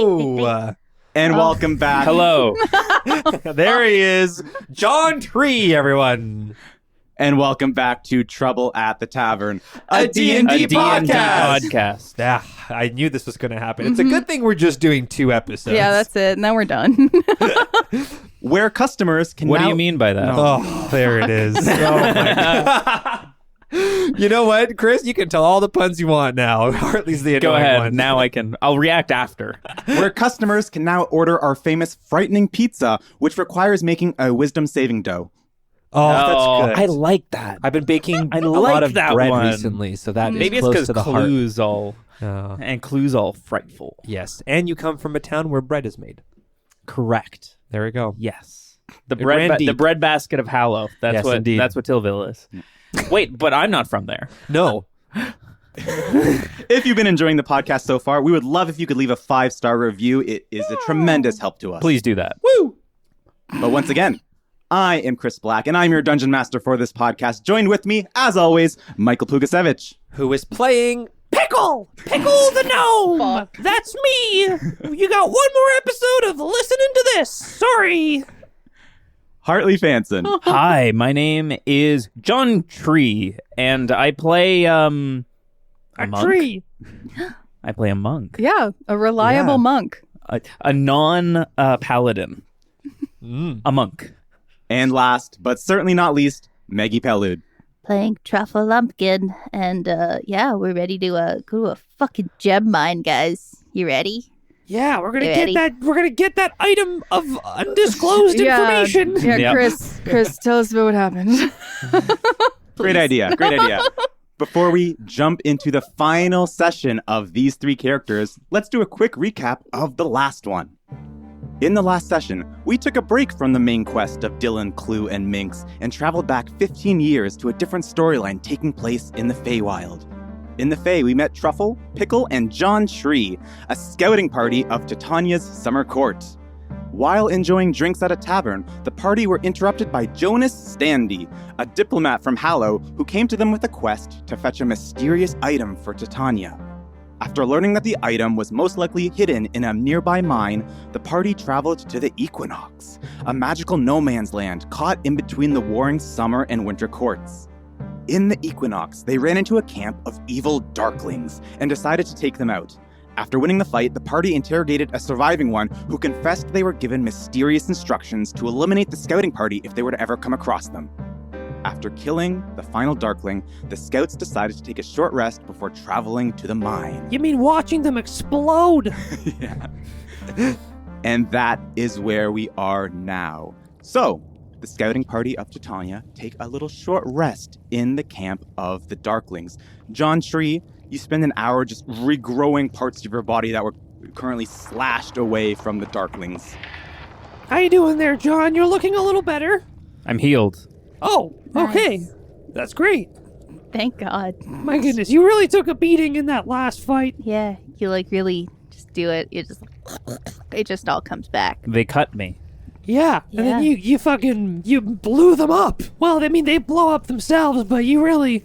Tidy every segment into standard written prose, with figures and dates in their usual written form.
Hello. And welcome back. Hello. There he is. John Tree, everyone. And welcome back to Trouble at the Tavern, a D&D A D&D podcast. podcast. Yeah, I knew this was going to happen. It's a good thing we're just doing 2 episodes. Yeah, that's it. Now we're done. Where customers can What now... do you mean by that? Oh, there it is. Oh, my God. You know what, Chris? You can tell all the puns you want now, or at least the Go annoying ahead. ones. Now I'll react after. Where customers can now order our famous frightening pizza, which requires making a wisdom saving dough. Oh, that's good. I like that. I've been baking I a like lot of that bread one. recently, so that is Maybe it's close because to the heart. clues all Oh. and clues all frightful. Yes, and you come from a town where bread is made. Correct. There we go. Yes. The It ran bread the deep. bread basket of Hallow. That's Yes, what indeed. that's what Tillville is. Wait, but I'm not from there. No. If you've been enjoying the podcast so far, we would love if you could leave a 5-star review. It is a tremendous help to us. Please do that. Woo! But once again, I am Chris Black, and I'm your dungeon master for this podcast. Joined with me, as always, Michael Pugasevich. Who is playing Pickle? Pickle the gnome. That's me. You got one more episode of listening to this. Sorry. Hartley Fanson. Hi, my name is John Tree, and I play a monk. Tree. I play a monk. Yeah, a reliable Yeah. monk. A non paladin. A monk. And last, but certainly not least, Maggie Pellude. Playing Truffle Lumpkin, and yeah, we're ready to go to a fucking gem mine, guys. You ready? Yeah, we're gonna You get ready? that. We're gonna get that item of undisclosed information. Yeah, Yep. Chris, tell us about what happened. Great idea. Great idea. Before we jump into the final session of these 3 characters, let's do a quick recap of the last one. In the last session, we took a break from the main quest of Dylan, Clue, and Minx and traveled back 15 years to a different storyline taking place in the Feywild. In the Fey, we met Truffle, Pickle, and John Tree, a scouting party of Titania's summer court. While enjoying drinks at a tavern, the party were interrupted by Jonas Standy, a diplomat from Hallow who came to them with a quest to fetch a mysterious item for Titania. After learning that the item was most likely hidden in a nearby mine, the party traveled to the Equinox, a magical no-man's land caught in between the warring summer and winter courts. In the Equinox, they ran into a camp of evil darklings and decided to take them out. After winning the fight, the party interrogated a surviving one who confessed they were given mysterious instructions to eliminate the scouting party if they were to ever come across them. After killing the final darkling, the scouts decided to take a short rest before traveling to the mine. You mean watching them explode? Yeah. And that is where we are now. So, the scouting party of Titania take a little short rest in the camp of the Darklings. John Tree, you spend an hour just regrowing parts of your body that were currently slashed away from the Darklings. How you doing there, John? You're looking a little better. I'm healed. Oh, okay. Nice. That's great. Thank God. My goodness, you really took a beating in that last fight. Yeah, you really just do it. It just all comes back. They cut me. Yeah, and then Yeah. you blew them up. Well, I mean, they blow up themselves, but you really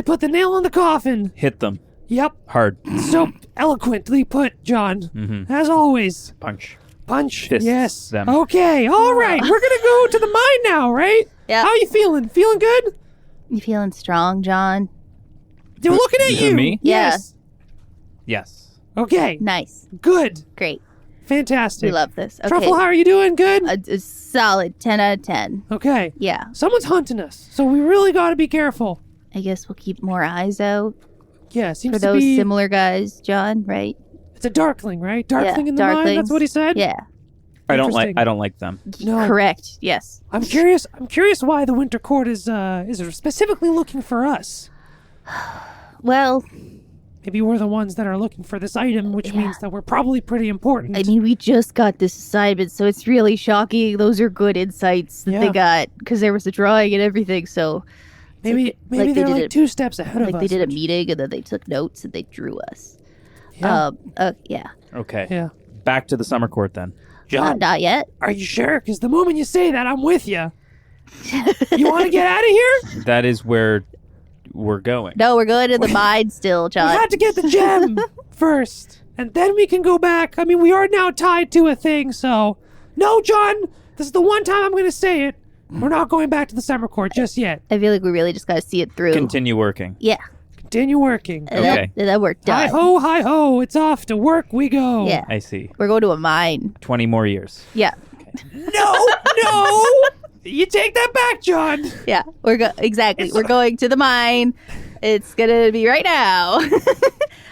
put the nail in the coffin. Hit them. Yep. Hard. So eloquently put, John. Mm-hmm. As always. Punch. Punch. Fists yes. them. Okay. All right. We're gonna go to the mine now, right? Yeah. How you feeling? Feeling good? You feeling strong, John? They're looking at Who, you. me? Yeah. Yes. Yes. Okay. Nice. Good. Great. Fantastic. We love this. Okay. Truffle, how are you doing? Good. A solid 10 out of 10. Okay. Yeah. Someone's hunting us, so we really got to be careful. I guess we'll keep more eyes out Yeah, seems for to those be. similar guys, John, right? It's a darkling, right? Darkling Yeah, in the mine. That's darklings. what he said. Yeah. I don't Interesting. like them. No. Correct. Yes. I'm curious why the Winter Court is specifically looking for us. Well, Maybe we're the ones that are looking for this item, which Yeah. means that we're probably pretty important. I mean, we just got this assignment, so it's really shocking. Those are good insights that Yeah. they got because there was a drawing and everything. So maybe like they they're did like it- 2 steps ahead of like us. they did a which- meeting and then they took notes and they drew us. Yeah. Yeah. Okay. Yeah. Back to the summer court then. Not yet. Are you sure? Because the moment you say that, I'm with you. You want to get out of here? That is where we're going. No, we're going to the mine still, We John. had to get the gem first. and then we can go back. I mean, we are now tied to a thing, so... No, John! This is the one time I'm going to say it. We're not going back to the summer court just yet. I feel like we really just got to see it through. Continue working. Yeah. Continue working. Okay. That worked done. Hi ho, it's off to work we go. Yeah. I see. We're going to a mine. 20 more years. Yeah. No! You take that back, John. Yeah. Exactly. We're going to the mine. It's going to be right now.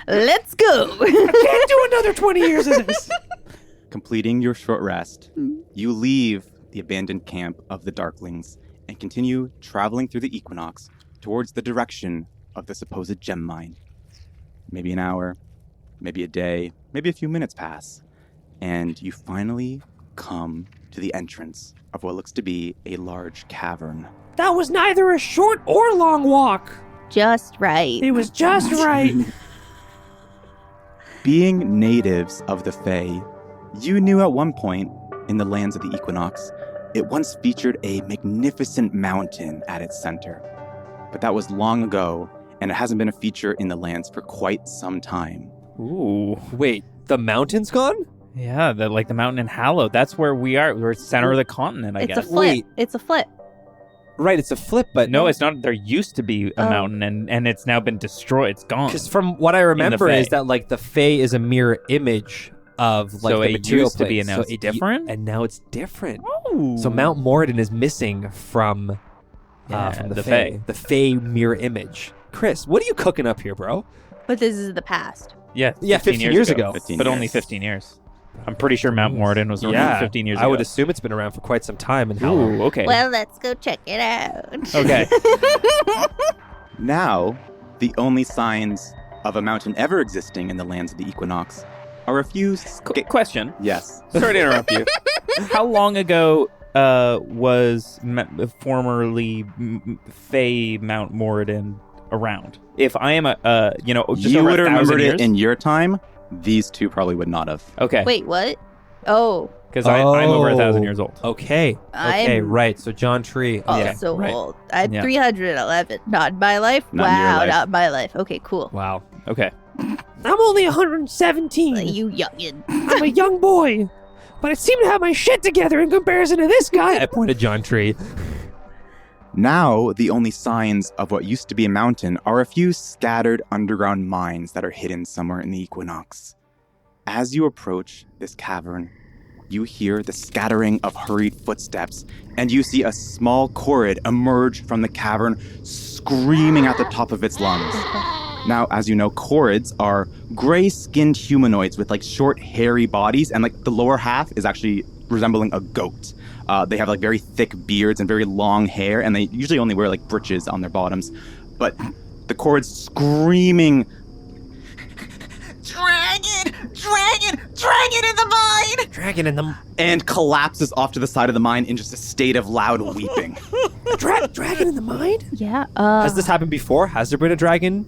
Let's go. Can't do another 20 years of this. Completing your short rest, you leave the abandoned camp of the Darklings and continue traveling through the equinox towards the direction of the supposed gem mine. Maybe an hour, maybe a day, maybe a few minutes pass, and you finally come to the entrance of what looks to be a large cavern. That was neither a short or long walk. Just right. It was just right. Being natives of the Fae, you knew at one point in the lands of the equinox, it once featured a magnificent mountain at its center. But that was long ago, and it hasn't been a feature in the lands for quite some time. Ooh. Wait, the mountain's gone? Yeah, the mountain in Hallow. That's where we are. We're center of the continent, I It's a guess. flip. Wait. It's a flip. Right, it's a flip, but No, it's not. There used to be a Oh. mountain, and it's now been destroyed. It's gone. because from what I remember Fae. is that like the Fae is a mirror image of like So the it material used to be, planes. and now So it's different? and now it's different. Oh. So Mount Moradin is missing from Yeah, the the Fae. Fae. The Fae mirror image. Chris, what are you cooking up here, bro? But this is the past. Yeah, Yeah, 15 years ago. 15 but years. only 15 years. I'm pretty sure Mount Moradin was around Yeah, 15 years ago. I would assume it's been around for quite some time in Hallow. Ooh, okay. Well, let's go check it out. Okay. Now, the only signs of a mountain ever existing in the lands of the equinox are a few... Question. Yes. Sorry to interrupt you. How long ago was formerly Fae Mount Moradin around? If I am just You over would have 1,000 remembered years? it in your time. These two probably would not have. Okay. Wait, what? Oh, Because I'm over Oh. 1,000 years old. Okay. Okay, I'm- right. So John Tree. oh, Okay. so right. old. I'm Yeah. 311. Not in my life? Not in your Wow, life. not in my life. Okay, cool. Wow. Okay. I'm only 117. You youngin. I'm a young boy. But I seem to have my shit together in comparison to this guy. I pointed John Tree. Now, the only signs of what used to be a mountain are a few scattered underground mines that are hidden somewhere in the equinox. As you approach this cavern, you hear the scattering of hurried footsteps, and you see a small Korid emerge from the cavern, screaming at the top of its lungs. Now, as you know, Korids are gray-skinned humanoids with like short, hairy bodies, and like the lower half is actually resembling a goat. They have like very thick beards and very long hair, and they usually only wear like breeches on their bottoms. But the Korids screaming, Dragon in the... and collapses off to the side of the mine in just a state of loud weeping. Dragon in the mind? Yeah. Has this happened before? Has there been a dragon?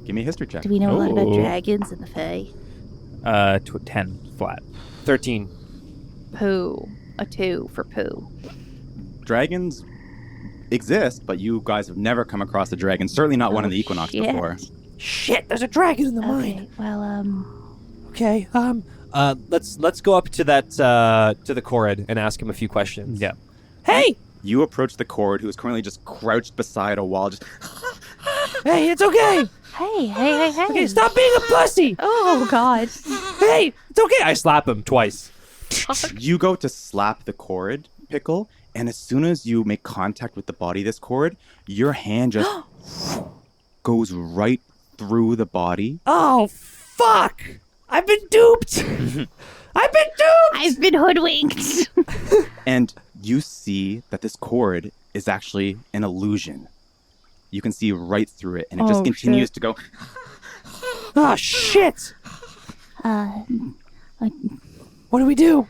Give me a history check. Do we know a lot about Ooh. dragons in the Fae? 10 flat. 13. Pooh. A 2 for poo. Dragons exist, but you guys have never come across a dragon. Certainly not one in the equinox shit. before. Shit, there's a dragon in the mind. Okay, well, Okay, Let's go up to that to the Korid and ask him a few questions. Yeah. hey! You approach the Korid, who is currently just crouched beside a wall, just Hey, it's okay! hey. Okay, stop being a pussy! Oh, God. Hey, it's okay! I slap him twice. You go to slap the Korid, Pickle, and as soon as you make contact with the body of this Korid, your hand just goes right through the body. Oh, fuck! I've been duped! I've been duped! I've been hoodwinked. And you see that this Korid is actually an illusion. You can see right through it, and it just Oh, continues shit. to go. Oh, shit! What do we do?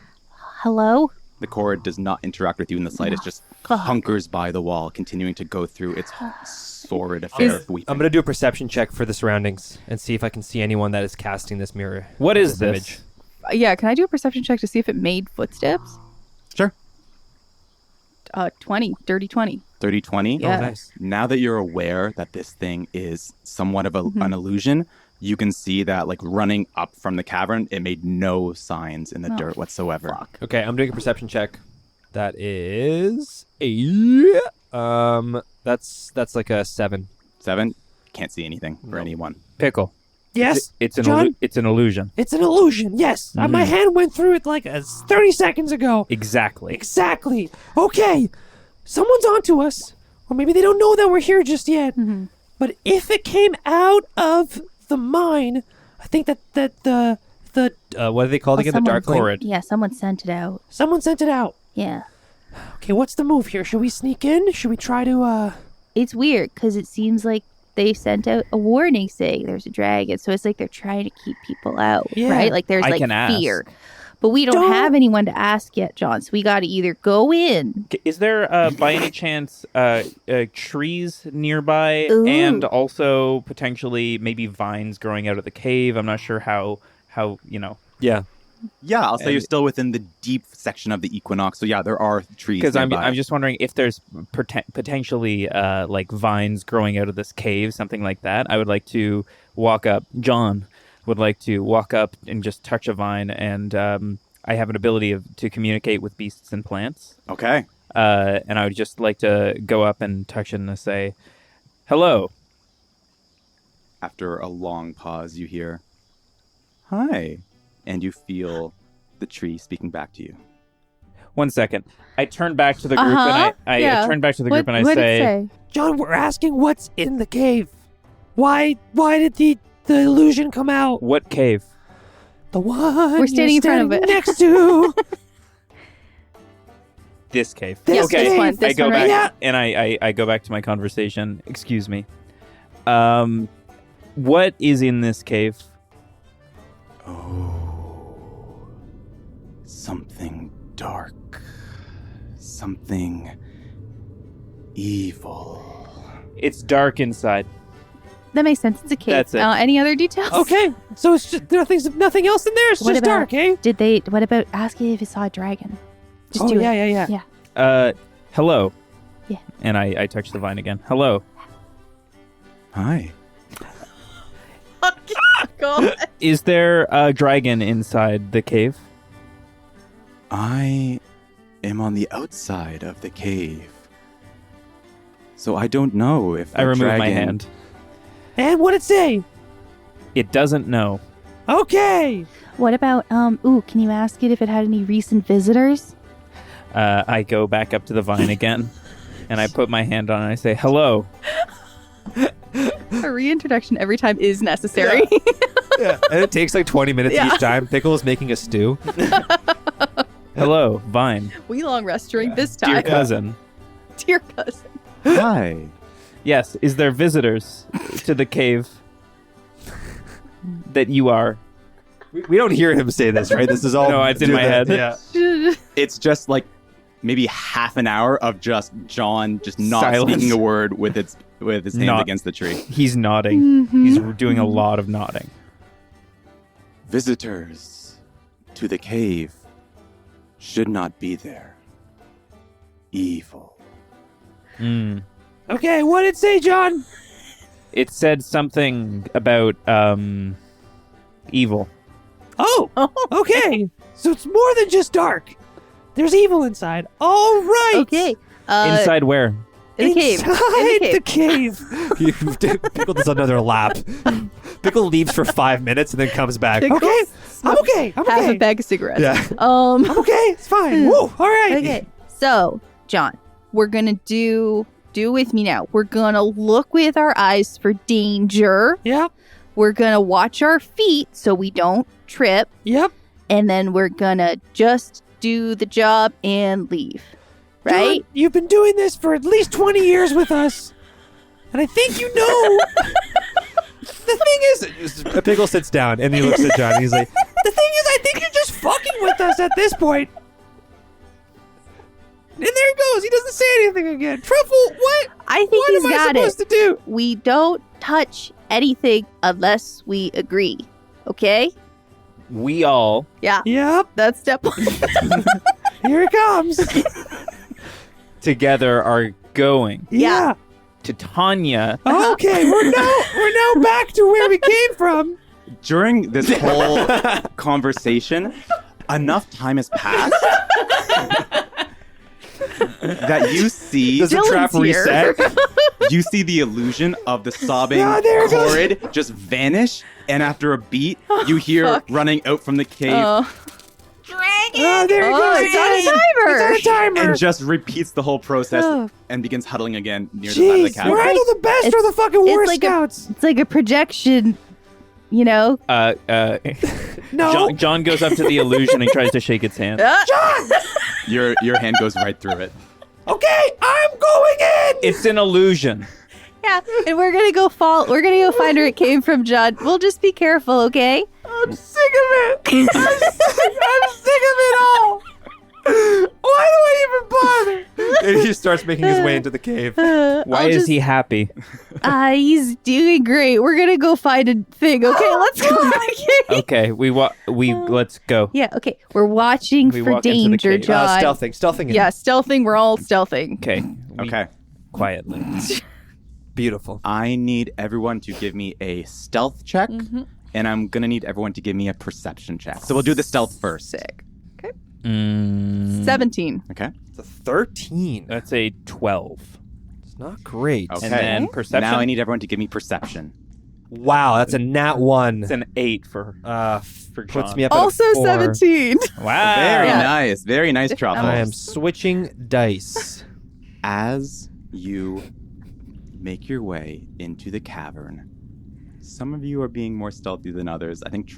Hello? The Korid does not interact with you in the slightest, just hunkers by the wall, continuing to go through its sordid affair of weeping. I'm going to do a perception check for the surroundings and see if I can see anyone that is casting this mirror. What is this? image. Yeah, can I do a perception check to see if it made footsteps? Sure. 20. Dirty 20. 30-20. Yeah. Oh, nice. Now that you're aware that this thing is somewhat of an illusion, you can see that, like, running up from the cavern, it made no signs in the dirt whatsoever. Okay, I'm doing a perception check. That is that's like a 7. 7? Can't see anything for anyone. Pickle. Yes, It's an John? it's an illusion. It's an illusion. Yes, my hand went through it like 30 seconds ago. Exactly. Exactly. Okay, someone's onto us, or maybe they don't know that we're here just yet. But if it came out of the mine, I think that the what are they called again? The dark lane? Corrid. Yeah, someone sent it out. someone sent it out. Yeah. Okay, what's the move here? Should we sneak in? Should we try to It's weird because it seems like they sent out a warning saying there's a dragon. So it's like they're trying to keep people out, Yeah. right? Like there's I like can ask. fear. But we don't have anyone to ask yet, John. So we got to either go in. Is there, by any chance, trees nearby, Ooh. and also potentially maybe vines growing out of the cave? I'm not sure how Yeah. Yeah, I'll say And- you're still within the deep section of the equinox. So yeah, there are trees because I'm nearby. just wondering if there's potentially like vines growing out of this cave, something like that. I would like to walk up. John would like to walk up and just touch a vine, and I have an ability to communicate with beasts and plants. Okay. And I would just like to go up and touch it and say, "Hello." After a long pause, you hear, "Hi," and you feel the tree speaking back to you. 1 second. I turn back to the group and I turn back to the group and I what did it say, John, we're asking what's in the cave. Why did the illusion come out? "What cave?" The one We're standing you're in front of it. next to. This cave. This okay. cave. one, I this go one back right Yeah. and I go back to my conversation. Excuse me. What is in this cave? Oh, something dark, something evil. It's dark inside. That makes sense. It's a cave. That's it. Any other details? Okay, so it's just nothing else in there. It's What just about- dark, eh? What about asking if it saw a dragon? Just Oh do yeah, it. yeah, yeah. Yeah. Hello. Yeah. And I touch the vine again. Hello. Hi. God. Is there a dragon inside the cave? I am on the outside of the cave, so I don't know if I the remove my dragon- hand. And what'd it say? It doesn't know. Okay. What about can you ask it if it had any recent visitors? I go back up to the vine again, and I put my hand on it and I say, "Hello." A reintroduction every time is necessary. Yeah. And it takes like 20 minutes Yeah. each time. Pickle is making a stew. Hello, vine. We long rest during this Dear time. cousin. Dear cousin. Hi. Yes, is there visitors to the cave that you are? We don't hear him say this, right? This is all. No, it's in my head. Yeah. It's just like maybe half an hour of just John just not Silence. speaking a word with his hands Not- against the tree. He's nodding. He's doing a lot of nodding. Visitors to the cave should not be there. Evil. Mm. Okay, what did it say, John? It said something about evil. Oh, okay. So it's more than just dark. There's evil inside. All right. Okay. Inside where? In the cave. Inside In the cave. the cave. Pickle does another lap. Pickle leaves for 5 minutes and then comes back. Pickle Okay, I'm okay. I'm Have okay. a bag of cigarettes. Yeah. I'm okay. It's fine. Woo. All right. Okay. So, John, we're gonna do with me now. We're gonna look with our eyes for danger. Yep. We're gonna watch our feet so we don't trip, Yep. and then we're gonna just do the job and leave. Right? John, you've been doing this for at least 20 years with us. And I think you know. The thing is, Pickle sits down and he looks at John and he's like, I think you're just fucking with us at this point. And there he goes. He doesn't say anything again. Truffle, what? I think What he's am I got supposed it. to do? We don't touch anything unless we agree. Okay? We all. Yeah. Yep. That's step one. Here it comes. Together are going Yeah. Titania. Okay, we're now back to where we came from. During this whole conversation, enough time has passed that you see Does the trap Dylan's here. reset? you see the illusion of the sobbing there it goes. Corrid just vanish, and after a beat, you hear running out from the cave Oh, there it goes. It's on a timer. It's on a timer. and just repeats the whole process Oh. and begins huddling again near the side of the Jeez, cabin. we're either the best or the fucking worst like a- scouts. It's like a projection, you know? No. John goes up to the illusion and tries to shake its hand. Your hand goes right through it. Okay, I'm going in. It's an illusion. Yeah, and we're gonna go find where it came from, John. We'll just be careful, okay? I'm sick of it. I'm sick of it all. Why do I even bother? And he starts making his way into the cave. Why is he happy? He's doing great. We're gonna go find a thing, okay? Let's go. Okay, let's go. Yeah, okay. We're watching We for walk into the danger, cave. John. Stealthing. Yeah, stealthing. We're all stealthing. Okay. Okay. Quietly. Beautiful. I need everyone to give me a stealth check, and I'm going to need everyone to give me a perception check. So we'll do the stealth first. Sick. 17. Okay. It's a 13. That's a 12. It's not great. Okay. And then perception. Now I need everyone to give me perception. Wow, that's a nat 1. It's an 8 for Puts John. me up at a Also 4. 17. Wow. Very Yeah. nice. Very nice, Truffle. I am switching dice. As you make your way into the cavern, some of you are being more stealthy than others. I think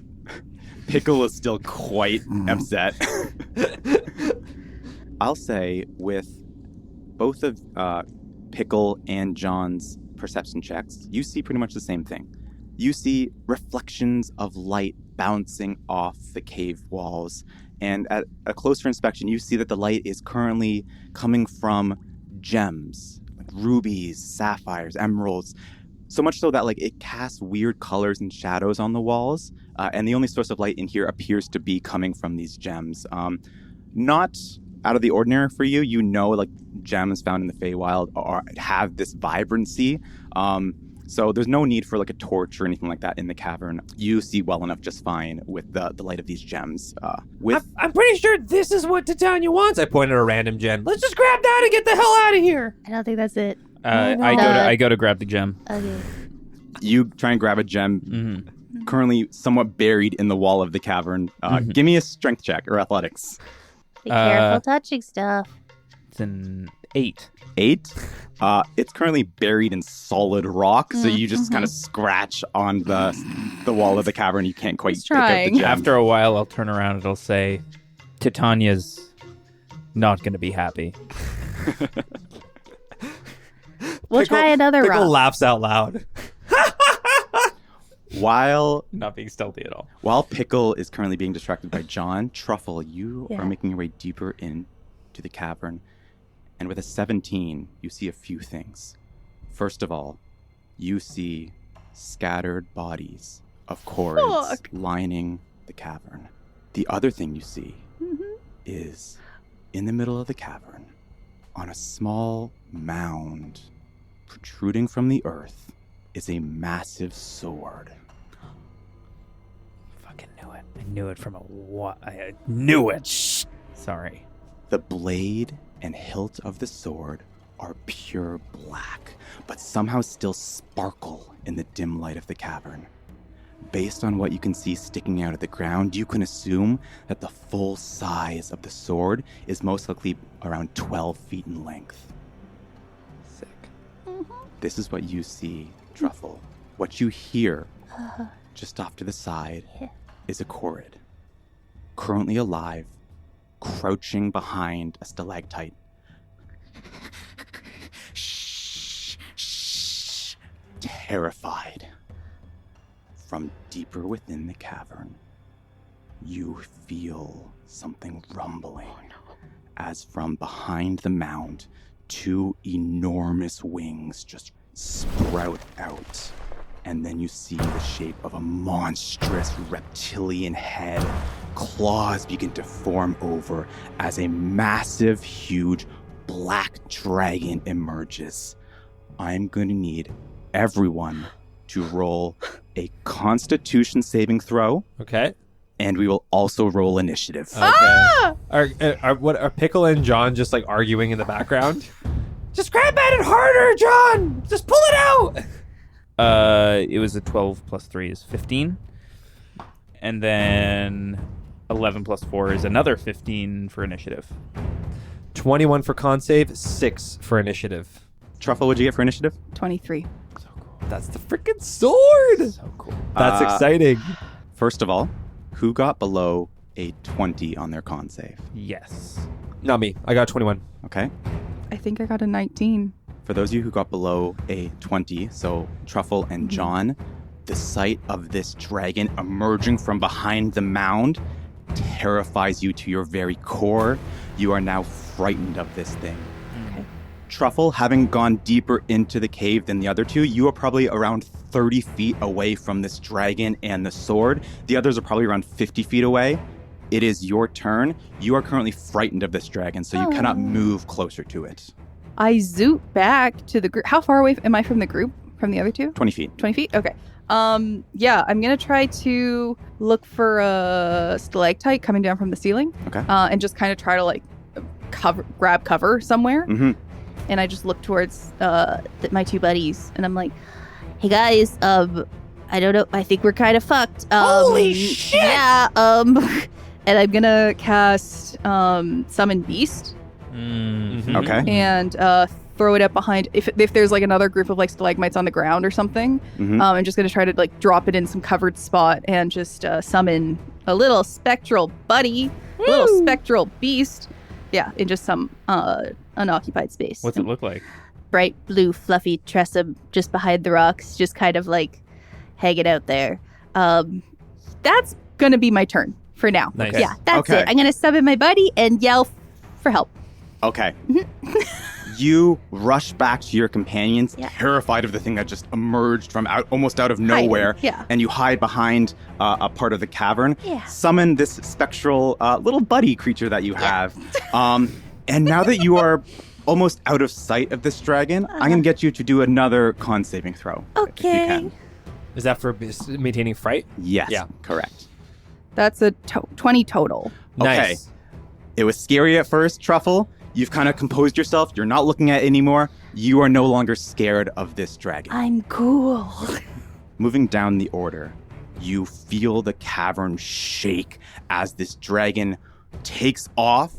Pickle is still quite upset. I'll say with both of Pickle and John's perception checks, you see pretty much the same thing. You see reflections of light bouncing off the cave walls, and at a closer inspection, you see that the light is currently coming from gems, like rubies, sapphires, emeralds, so much so that like it casts weird colors and shadows on the walls, and the only source of light in here appears to be coming from these gems. Not out of the ordinary for you. You know, like gems found in the Feywild have this vibrancy. So there's no need for like a torch or anything like that in the cavern. You see well enough just fine with the light of these gems. I'm pretty sure this is what Titania wants. I point at a random gem. Let's just grab that and get the hell out of here. I don't think that's it. I go to grab the gem. Okay. You try and grab a gem currently somewhat buried in the wall of the cavern. Give me a strength check or athletics. Be careful touching stuff. It's an 8. 8. It's currently buried in solid rock, so you just kind of scratch on the wall of the cavern. You can't quite pick out the trying. gem. After a while, I'll turn around and it'll say, Titania's not going to be happy. We'll try another Pickle rock. laughs out loud. While Not being stealthy at all. Pickle is currently being distracted by John, Truffle, you are making your way deeper into the cavern. And with a 17, you see a few things. First of all, you see scattered bodies of Corrids lining the cavern. The other thing you see is in the middle of the cavern, on a small mound protruding from the earth, is a massive sword. Fucking knew it. I knew it from a what? I knew it. Sorry. The blade and hilt of the sword are pure black, but somehow still sparkle in the dim light of the cavern. Based on what you can see sticking out of the ground, you can assume that the full size of the sword is most likely around 12 feet in length. Sick. This is what you see, Truffle. What you hear just off to the side is a Corrid, currently alive, crouching behind a stalactite. Terrified. From deeper within the cavern, you feel something rumbling. As from behind the mound, 2 enormous wings just sprout out. And then you see the shape of a monstrous reptilian head. Claws begin to form over as a massive, huge black dragon emerges. I'm going to need everyone to roll a Constitution saving throw, Okay. and we will also roll initiative. Okay. Are Pickle and John just like arguing in the background? Just grab at it harder, John. Just pull it out. It was a 12 plus 3 is 15. And then 11 plus 4 is another 15 for initiative. 21 for con save, 6 for initiative. Truffle, what'd you get for initiative? 23. That's the freaking sword. So cool. That's exciting. First of all, who got below a 20 on their con save? Yes. Not me. I got 21. Okay. I think I got a 19. For those of you who got below a 20, so Truffle and John, the sight of this dragon emerging from behind the mound terrifies you to your very core. You are now frightened of this thing. Okay. Truffle, having gone deeper into the cave than the other two, you are probably around 30 feet away from this dragon and the sword. The others are probably around 50 feet away. It is your turn. You are currently frightened of this dragon, so you cannot move closer to it. I zoot back to the group. How far away am I from the group? From the other two? 20 feet. 20 feet? Okay. Yeah, I'm going to try to look for a stalactite coming down from the ceiling. Okay. And just kind of try to like grab cover somewhere. Mm-hmm. And I just look towards my two buddies and I'm like, Hey guys, I don't know. I think we're kind of fucked. Holy shit! Yeah. and I'm going to cast Summon Beast Mm-hmm. Okay. and throw it up behind if there's like another group of like stalagmites on the ground or something. Mhm. I'm just gonna try to like drop it in some covered spot and just summon a little spectral buddy, a little spectral beast. Yeah, in just some unoccupied space. What's it look like? Bright blue, fluffy tressum just behind the rocks, just kind of like hanging out there. That's gonna be my turn for now. Nice. Okay. Yeah, that's Okay. it. I'm gonna summon my buddy and yell for help. Okay. You rush back to your companions, Yeah. terrified of the thing that just emerged from almost out of Hiding, nowhere. yeah. And you hide behind a part of the cavern. Yeah. Summon this spectral little buddy creature that you have. And now that you are almost out of sight of this dragon, I'm going to get you to do another con saving throw. If you Okay. can. Is that for maintaining fright? Yes. Yeah. Correct. That's a 20 total. Okay. Nice. It was scary at first, Truffle. You've kind of composed yourself. You're not looking at it anymore. You are no longer scared of this dragon. I'm cool. Moving down the order, you feel the cavern shake as this dragon takes off,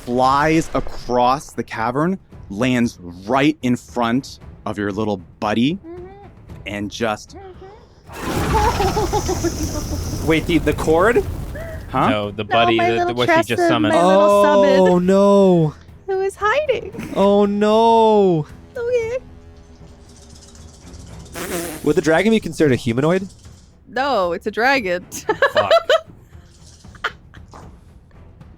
flies across the cavern, lands right in front of your little buddy, and just... Wait, the cord? Huh? No, the buddy, my the little what she just Tressa, summoned. my little summon. Oh no! Who is hiding? Oh no! Okay. Would the dragon be considered a humanoid? No, it's a dragon. Fuck.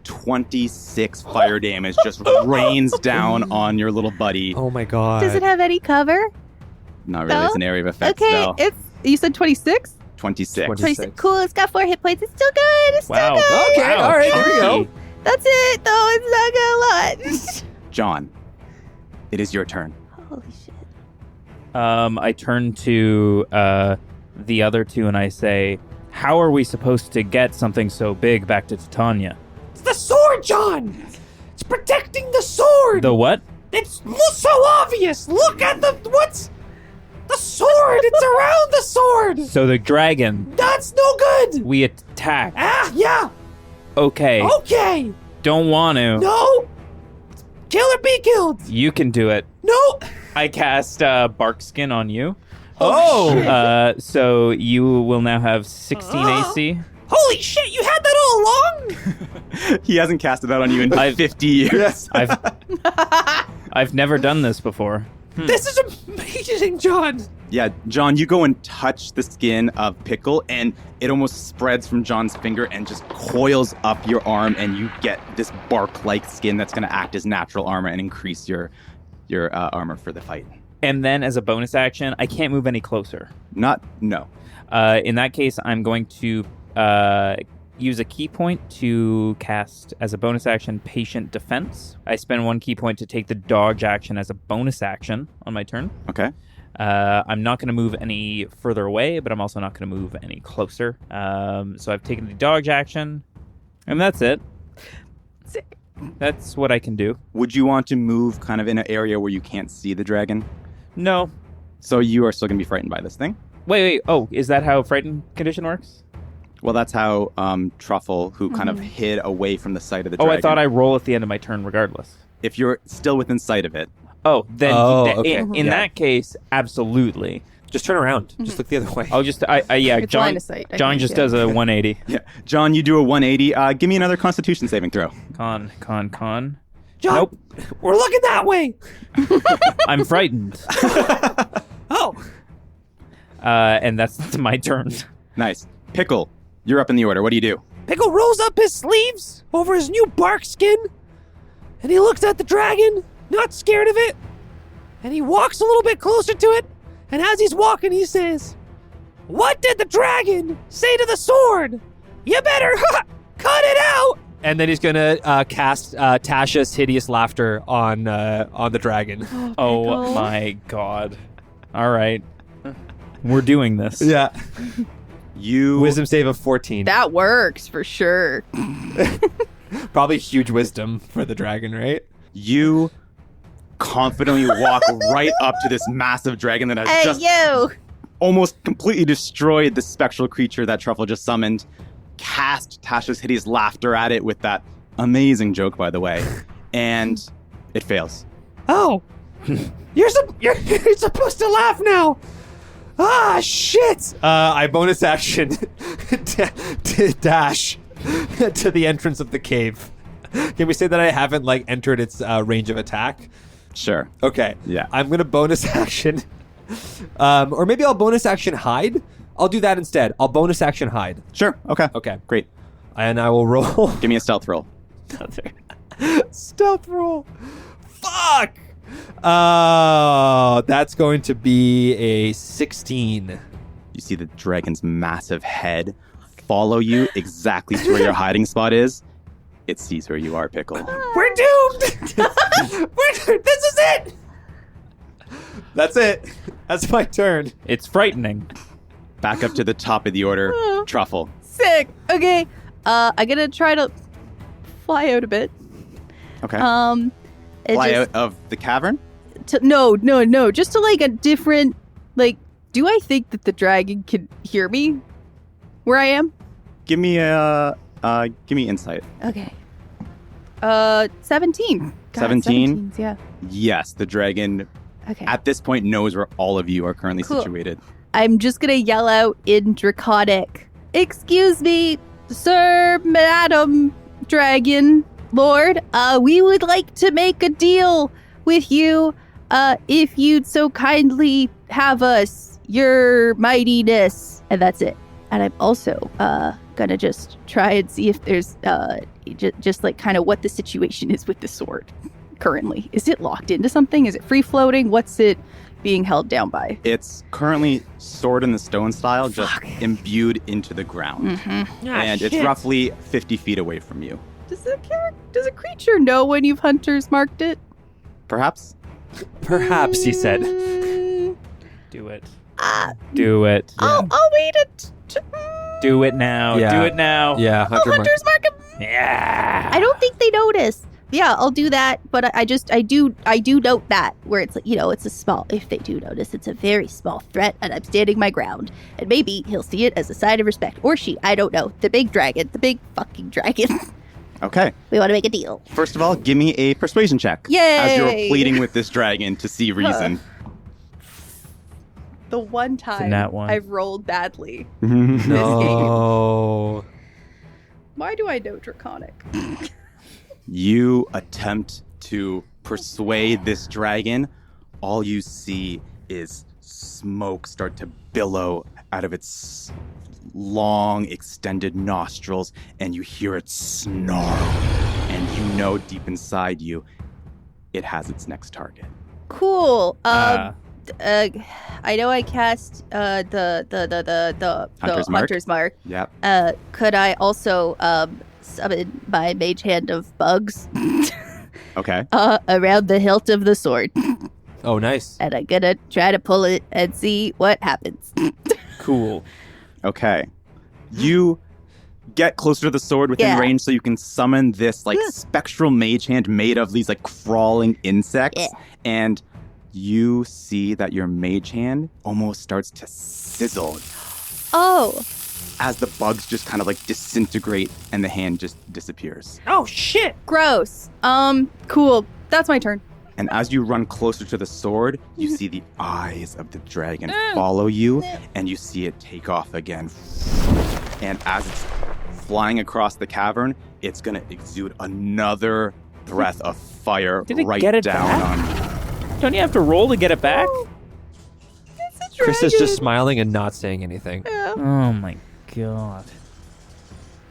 26 fire damage just rains down on your little buddy. Oh my god. Does it have any cover? Not really. No? It's an area of effect Okay, spell. You said 26? 26. 26. Cool, it's got 4 hit points. It's still good. It's Wow. still good. Okay, all right, here we go. chunky. That's it, though. It's not gonna lot. John, it is your turn. Holy shit. I turn to the other two and I say, how are we supposed to get something so big back to Titania? It's the sword, John. It's protecting the sword. The what? It's so obvious. Look at what's the sword. It's around the sword. So the dragon, That's no good. we attack. Yeah. Okay, Okay. don't want to. No. Kill or be killed. You can do it. No. I cast bark skin on you. Oh! So you will now have 16 AC. Holy shit! You had that all along. He hasn't casted that on you in I've- 50 years. I've never done this before. This is amazing, John. Yeah, John, you go and touch the skin of Pickle, and it almost spreads from John's finger and just coils up your arm, and you get this bark-like skin that's going to act as natural armor and increase your armor for the fight. And then as a bonus action, I can't move any closer. No. In that case, I'm going to use a key point to cast as a bonus action Patient Defense. I spend 1 key point to take the dodge action as a bonus action on my turn. Okay. I'm not going to move any further away, but I'm also not going to move any closer. So I've taken the dodge action, and that's it. Sick. That's what I can do. Would you want to move kind of in an area where you can't see the dragon? No. So you are still going to be frightened by this thing? Wait. Oh, is that how frightened condition works? Well, that's how Truffle, who kind of hid away from the sight of the dragon. Oh, I thought I roll at the end of my turn regardless. If you're still within sight of it. Oh, then okay. in that case, absolutely. Just turn around. Just look the other way. I'll just, It's John, line of sight, I John think, just yeah. does a 180. Yeah. John, you do a 180. Give me another Constitution saving throw. Con. John, Nope. we're looking that way. I'm frightened. Oh, And that's my turn. Nice. Pickle, you're up in the order. What do you do? Pickle rolls up his sleeves over his new bark skin, and he looks at the dragon, not scared of it, and he walks a little bit closer to it, and as he's walking, he says, "What did the dragon say to the sword? You better cut it out!" And then he's gonna cast Tasha's hideous laughter on the dragon. Oh Pickle. my god. All right. We're doing this. Yeah. You... Wisdom save of 14. That works for sure. Probably huge wisdom for the dragon, right? You confidently walk right up to this massive dragon that has Hey, just you! almost completely destroyed the spectral creature that Truffle just summoned. Cast Tasha's hideous laughter at it with that amazing joke, by the way. And it fails. Oh, you're supposed to laugh now. Ah, shit! I bonus action dash to the entrance of the cave. Can we say that I haven't entered its range of attack? Sure. Okay. Yeah. I'm gonna bonus action, or maybe I'll bonus action hide. I'll do that instead. I'll bonus action hide. Sure. Okay. Okay. Great. And I will roll. Give me a stealth roll. Stealth roll. Fuck. Oh, that's going to be a 16. You see the dragon's massive head follow you exactly to where your hiding spot is. It sees where you are, Pickle. We're doomed. This is it. That's it. That's my turn. It's frightening. Back up to the top of the order, Truffle. Sick. Okay. I'm gonna try to fly out a bit. Okay. It Fly just- out of the cavern? No. Just to a different, do I think that the dragon can hear me where I am? Give me insight. Okay. 17. God, 17? 17s, yeah. Yes, the dragon Okay. at this point knows where all of you are currently Cool. situated. I'm just gonna yell out in Draconic. Excuse me, Sir, Madam, Dragon, Lord. We would like to make a deal with you. If you'd so kindly have us, your mightiness. And that's it. And I'm also gonna just try and see if there's just kind of what the situation is with the sword currently. Is it locked into something? Is it free floating? What's it being held down by? It's currently sword in the stone style, just imbued into the ground. Mm-hmm. And it's roughly 50 feet away from you. Does a creature know when you've hunters marked it? Perhaps? Perhaps, he said. Do it. Ah, Do it. I'll wait it. Do it now. Yeah. Do it now. Yeah, Hunter Mark. Hunters mark him. Yeah. I don't think they notice. Yeah, I'll do that, but I do note that where it's it's a small. If they do notice, it's a very small threat, and I'm standing my ground. And maybe he'll see it as a sign of respect, or she. I don't know. The big dragon, the big fucking dragon. Okay. We want to make a deal. First of all, give me a persuasion check. Yay! As you're pleading with this dragon to see reason. The one a time nat one. I've rolled badly. No. Why do I know Draconic? You attempt to persuade this dragon. All you see is smoke start to billow out of its long, extended nostrils, and you hear it snarl. And you know deep inside you, it has its next target. Cool. I know I cast the Hunter's Mark? Hunter's Mark. Yep. Could I also summon my mage hand of bugs Okay. around the hilt of the sword? Oh, nice. And I'm gonna try to pull it and see what happens. Cool. Okay. You get closer to the sword within Yeah. range so you can summon this like spectral mage hand made of these like crawling insects. Yeah. And you see that your mage hand almost starts to sizzle Oh, as the bugs just kind of like disintegrate and the hand just disappears. Oh, shit. gross. Cool. That's my turn. And as you run closer to the sword, you see the eyes of the dragon follow you, and you see it take off again. And as it's flying across the cavern, it's going to exude another breath of fire Did it right get it down back? on you. Don't you have to roll to get it back? Chris is just smiling and not saying anything. Oh my god.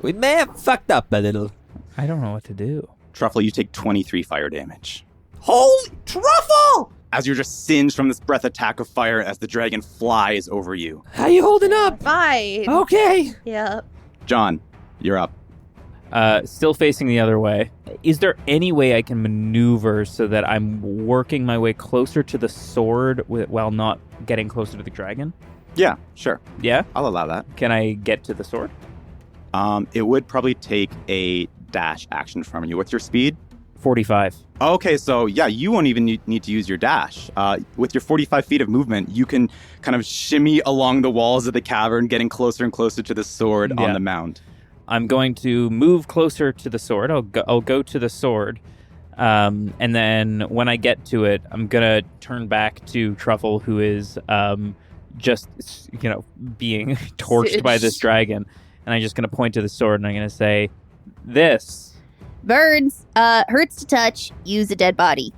We may have fucked up a little. I don't know what to do. Truffle, you take 23 fire damage. Holy Truffle! As you're just singed from this breath attack of fire as the dragon flies over you. How you holding up? Fine. Okay. Yeah. John, you're up. Still facing the other way. Is there any way I can maneuver so that I'm working my way closer to the sword while not getting closer to the dragon? Yeah, sure. Yeah? I'll allow that. Can I get to the sword? It would probably take a dash action from you. What's your speed? 45. Okay, so yeah, you won't even need to use your dash. With your 45 feet of movement, you can kind of shimmy along the walls of the cavern, getting closer and closer to the sword on Yeah. the mound. I'm going to move closer to the sword. I'll go to the sword. And then when I get to it, I'm going to turn back to Truffle, who is just, being torched by this dragon. And I'm just going to point to the sword and I'm going to say, this. Burns. Hurts to touch. Use a dead body.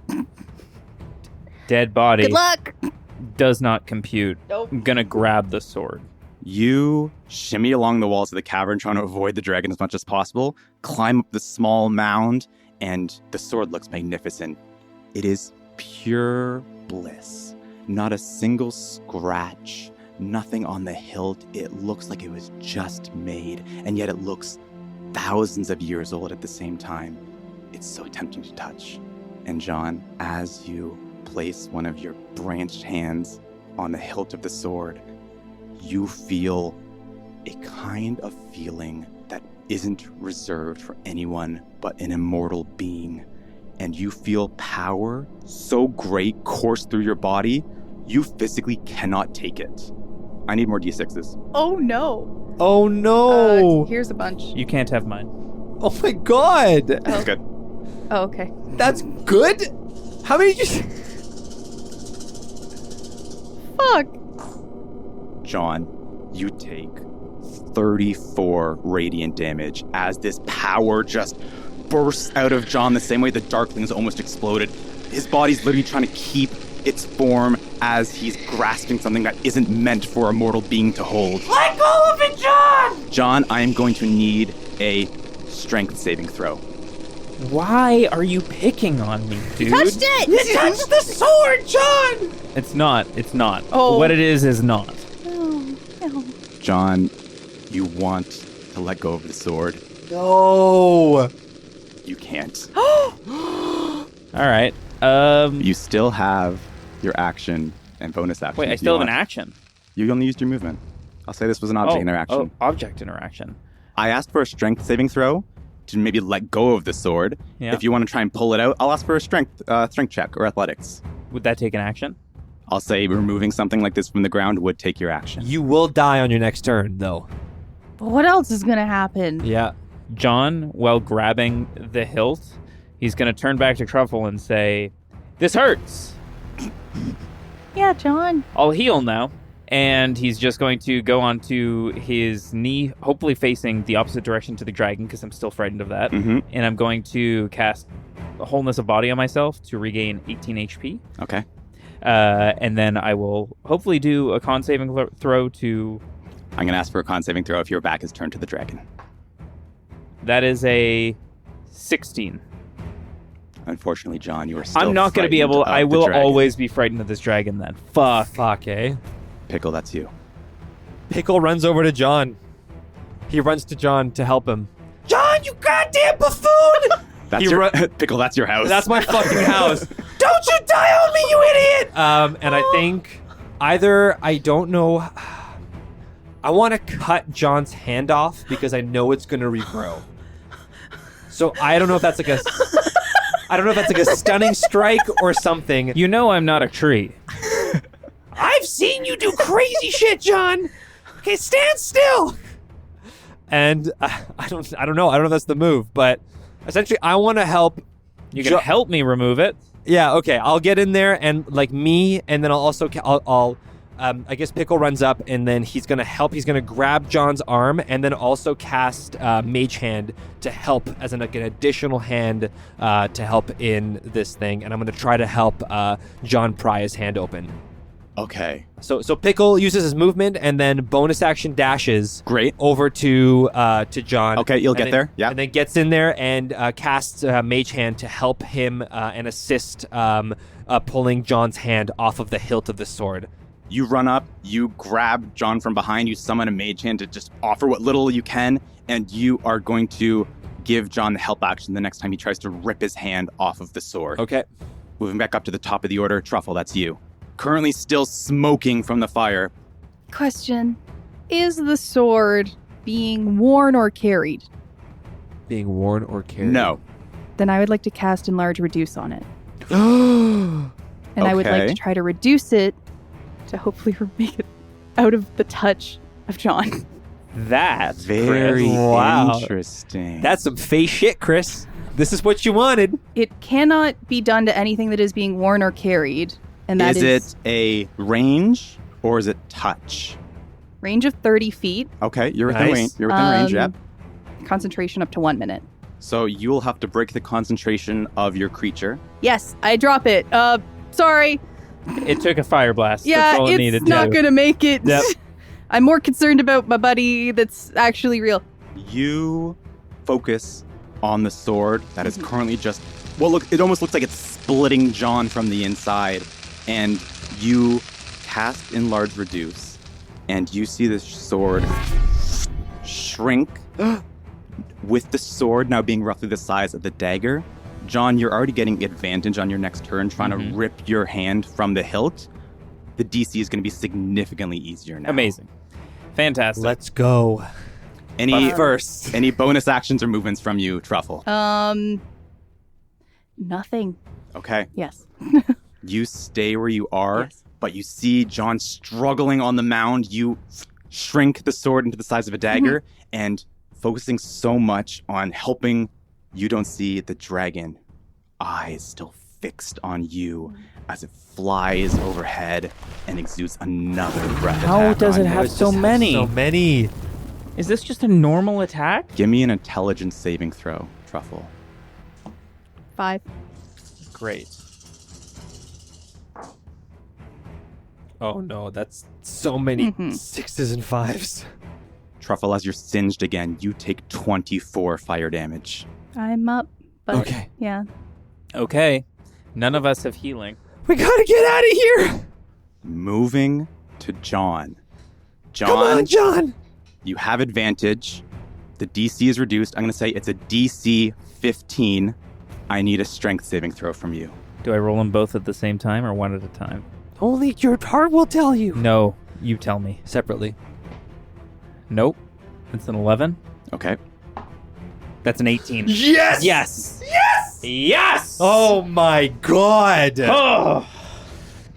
Dead body Good luck. does not compute. Nope. I'm going to grab the sword. You shimmy along the walls of the cavern, trying to avoid the dragon as much as possible, climb up the small mound, and the sword looks magnificent. It is pure bliss. Not a single scratch, nothing on the hilt. It looks like it was just made, and yet it looks thousands of years old at the same time. It's so tempting to touch. And John, as you place one of your branched hands on the hilt of the sword, you feel a kind of feeling that isn't reserved for anyone but an immortal being. And you feel power so great course through your body, you physically cannot take it. I need more d6s. Oh no. Oh no! Here's a bunch. You can't have mine. Oh my god! That's good. Oh, okay. That's good? How many did you... Fuck. John, you take 34 radiant damage as this power just bursts out of John the same way the Darklings almost exploded. His body's literally trying to keep its form as he's grasping something that isn't meant for a mortal being to hold. Let go of it, John! John, I am going to need a strength saving throw. Why are you picking on me, dude? Touched it. You touched the sword, John! It's not. It's not. Oh. What it is not. Oh, no. John, you want to let go of the sword. No! You can't. All right. You still have your action and bonus action. Wait, I if you still have an want. action. You only used your movement. I'll say this was an object interaction. Oh, object interaction. I asked for a strength saving throw to maybe let go of the sword. Yeah. If you want to try and pull it out, I'll ask for a strength check or athletics. Would that take an action? I'll say removing something like this from the ground would take your action. You will die on your next turn, though. But what else is gonna happen? Yeah. John, while grabbing the hilt, he's going to turn back to Truffle and say, "This hurts. Yeah, John. I'll heal now." And he's just going to go onto his knee, hopefully facing the opposite direction to the dragon, because I'm still frightened of that. Mm-hmm. And I'm going to cast Wholeness of Body on myself to regain 18 HP. Okay. And then I will hopefully do a con saving throw to... I'm going to ask for a con saving throw if your back is turned to the dragon. That is a 16. Unfortunately, John, you are still I'm not going to be able. I will dragon. always be frightened of this dragon. Then fuck. Fuck, eh? Pickle, that's you. Pickle runs over to John. He runs to John to help him. John, you goddamn buffoon! That's your Pickle, that's your house. That's my fucking house. Don't you die on me, you idiot! And I think either, I don't know, I want to cut John's hand off because I know it's going to regrow. So I don't know if that's like a stunning strike or something. You know I'm not a tree. I've seen you do crazy shit, John. Okay, stand still. And I don't know. I don't know if that's the move, but essentially I want to help. You can help me remove it. Yeah, okay. I'll get in there and like me, and then I'll also I guess Pickle runs up and then he's gonna help. He's gonna grab John's arm and then also cast Mage Hand to help as an additional hand to help in this thing. And I'm gonna try to help John pry his hand open. Okay. So Pickle uses his movement and then bonus action dashes. Great. Over to John. Okay, you'll get there. Yeah. And then gets in there and casts Mage Hand to help him and assist pulling John's hand off of the hilt of the sword. You run up, you grab John from behind, you summon a mage hand to just offer what little you can, and you are going to give John the help action the next time he tries to rip his hand off of the sword. Okay. Moving back up to the top of the order, Truffle, that's you. Currently still smoking from the fire. Question. Is the sword being worn or carried? Being worn or carried? No. Then I would like to cast Enlarge Reduce on it. And I would like Okay. to try to reduce it to hopefully make it out of the touch of John. That's Very Chris. Wow. interesting. That's some face shit, Chris. This is what you wanted. It cannot be done to anything that is being worn or carried. And that Is is it a range or is it touch? range of 30 feet. Okay, you're within Nice. range. You're within range, yep. Concentration up to 1 minute. So you'll have to break the concentration of your creature. Yes, I drop it. Sorry. It took a fire blast. Yeah, That's all it it's needed not to. going to make it. Yep. I'm more concerned about my buddy that's actually real. You focus on the sword that is currently just, well, look, it almost looks like it's splitting John from the inside. And you cast Enlarge Reduce, and you see this sword shrink with the sword now being roughly the size of the dagger. John, you're already getting advantage on your next turn trying to rip your hand from the hilt. The DC is going to be significantly easier now. Amazing. Fantastic. Let's go. Any First. any bonus actions or movements from you, Truffle? Nothing. Okay. Yes. You stay where you are, Yes. but you see John struggling on the mound. You shrink the sword into the size of a dagger, and focusing so much on helping, you don't see the dragon eyes still fixed on you as it flies overhead and exudes another breath How attack does on it you. have so many? So many. Is this just a normal attack? Give me an intelligence saving throw, Truffle. 5. Great. Oh no, that's so many 6s and 5s. Truffle, as you're singed again, you take 24 fire damage. I'm up. But Okay. yeah. Okay. None of us have healing. We gotta get out of here. Moving to John. Come on, John. You have advantage. The DC is reduced. I'm going to say it's a DC 15. I need a strength saving throw from you. Do I roll them both at the same time or one at a time? Only your heart will tell you. No, you tell me. Separately. Nope. It's an 11. Okay. That's an 18. Yes! Yes! Yes! Yes! Oh my god! Oh!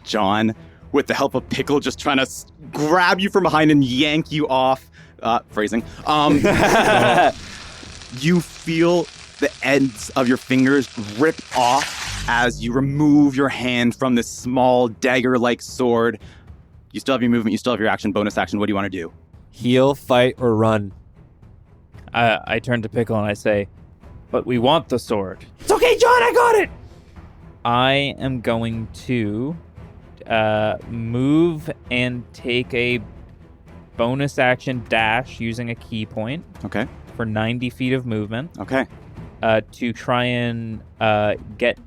John, with the help of Pickle, just trying to grab you from behind and yank you off. Phrasing. You feel the ends of your fingers rip off as you remove your hand from this small dagger-like sword. You still have your movement. You still have your action, bonus action. What do you want to do? Heal, fight, or run. I turn to Pickle and I say, but we want the sword. It's okay, John. I got it. I am going to move and take a bonus action dash using a key point Okay. for 90 feet of movement. Okay. to try and get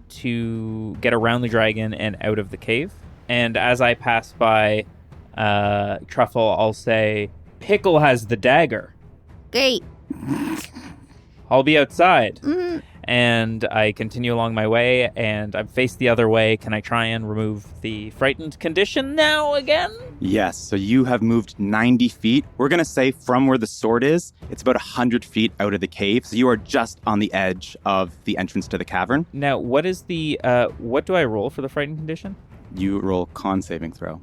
around the dragon and out of the cave. And as I pass by Truffle, I'll say, Pickle has the dagger. Great. I'll be outside. Mhm. And I continue along my way, and I'm faced the other way. Can I try and remove the frightened condition now again? Yes, so you have moved 90 feet. We're going to say from where the sword is, it's about 100 feet out of the cave. So you are just on the edge of the entrance to the cavern. Now, what is the, what do I roll for the frightened condition? You roll con saving throw.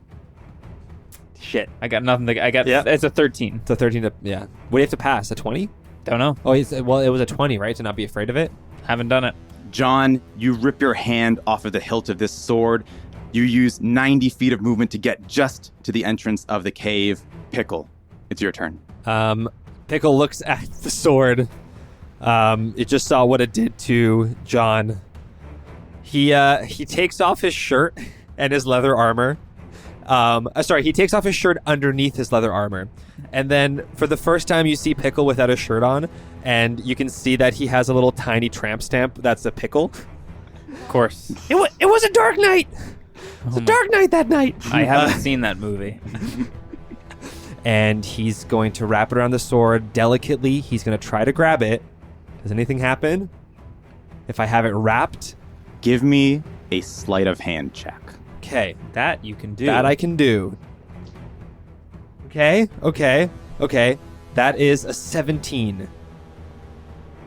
Shit, I got nothing. Yeah. It's a 13. It's a 13 to, yeah. What do you have to pass? A 20? Don't know. Oh, well, it was a 20, right? To not be afraid of it? Haven't done it. John, you rip your hand off of the hilt of this sword. You use 90 feet of movement to get just to the entrance of the cave. Pickle, it's your turn. Pickle looks at the sword. It just saw what it did to John. He takes off his shirt and his leather armor. He takes off his shirt underneath his leather armor. And then for the first time you see Pickle without a shirt on, and you can see that he has a little tiny tramp stamp. That's a Pickle. Of course. It was a dark night. It was a dark night that night. I haven't seen that movie. And he's going to wrap it around the sword delicately. He's going to try to grab it. Does anything happen? If I have it wrapped? Give me a sleight of hand check. Okay. That you can do. That I can do. Okay. That is a 17.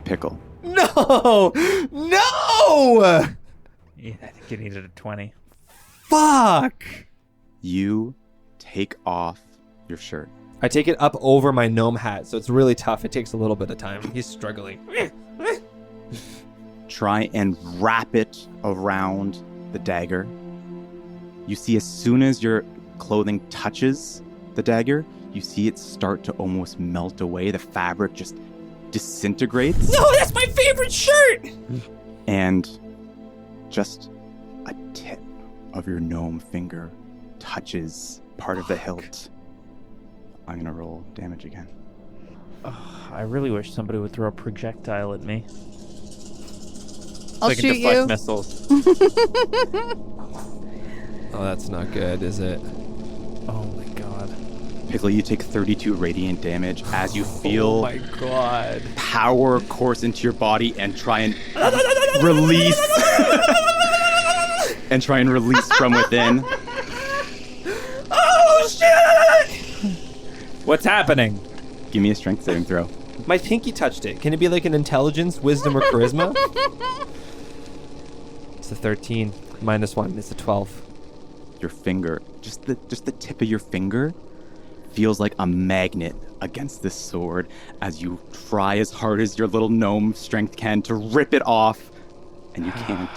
Pickle. No! Yeah, I think you needed a 20. Fuck! You take off your shirt. I take it up over my gnome hat, so it's really tough. It takes a little bit of time. He's struggling. Try and wrap it around the dagger. You see, as soon as your clothing touches the dagger, you see it start to almost melt away. The fabric just disintegrates. No, that's my favorite shirt. And just a tip of your gnome finger touches part of the hilt. I'm going to roll damage again. I really wish somebody would throw a projectile at me. I'll so I can shoot deflect you. missiles. Oh, that's not good, is it? Oh my god. Pickle, you take 32 radiant damage as you Oh feel my god. power course into your body and try and release from within. Oh shit! What's happening? Give me a strength saving throw. My pinky touched it. Can it be like an intelligence, wisdom, or charisma? It's a 13. -1. It's a 12. Your finger, just the tip of your finger feels like a magnet against this sword as you try as hard as your little gnome strength can to rip it off, and you can't.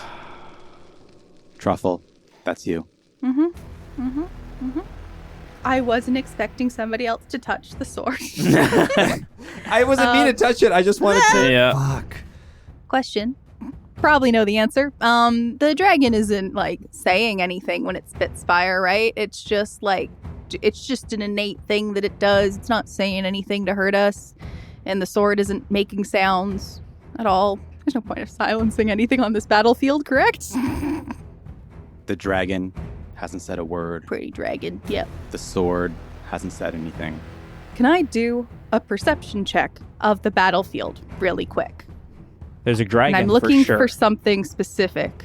Truffle, that's you. I wasn't expecting somebody else to touch the sword. I wasn't mean to touch it. I just wanted to. Yeah. Fuck. Question. Probably know the answer. The dragon isn't like saying anything when it spits fire, right? It's just an innate thing that it does. It's not saying anything to hurt us, and the sword isn't making sounds at all. There's no point of silencing anything on this battlefield, correct? The dragon hasn't said a word. Pretty dragon. Yep. The sword hasn't said anything. Can I do a perception check of the battlefield really quick? There's a dragon. And I'm looking for, sure. for something specific.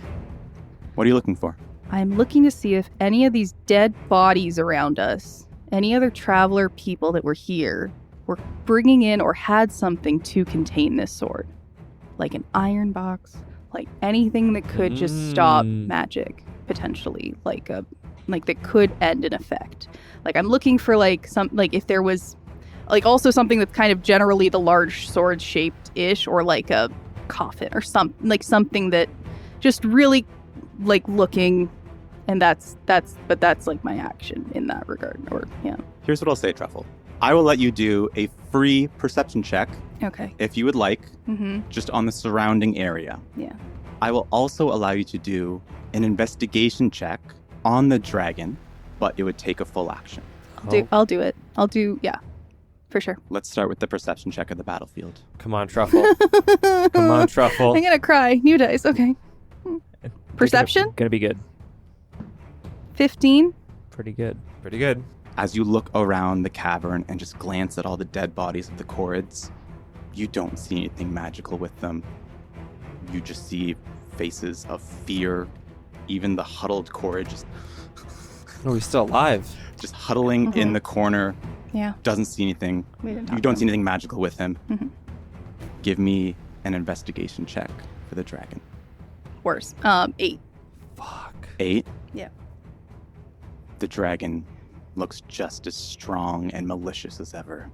What are you looking for? I'm looking to see if any of these dead bodies around us, any other traveler people that were here, were bringing in or had something to contain this sword. Like an iron box, like anything that could just stop magic, potentially. Like that could end an effect. Like I'm looking for if there was also something that's kind of generally the large sword shaped ish, or like a coffin or something that just really looking, and that's like my action in that regard. Or yeah. Here's what I'll say, Truffle. I will let you do a free perception check Okay. if you would like, Mm-hmm. just on the surrounding area. Yeah. I will also allow you to do an investigation check on the dragon, but it would take a full action. I'll do it. Yeah. For sure. Let's start with the perception check of the battlefield. Come on, Truffle. Come on, Truffle. I'm gonna cry. New dice. Okay. Perception? Gonna be good. 15. Pretty good. Pretty good. As you look around the cavern and just glance at all the dead bodies of the Chorids, you don't see anything magical with them. You just see faces of fear. Even the huddled Chorid Oh, he's still alive. just huddling in the corner. Yeah. Doesn't see anything. We didn't You talk don't to see anything magical with him. Mhm. Give me an investigation check for the dragon. Worse. 8. Fuck. 8? Yeah. The dragon looks just as strong and malicious as ever.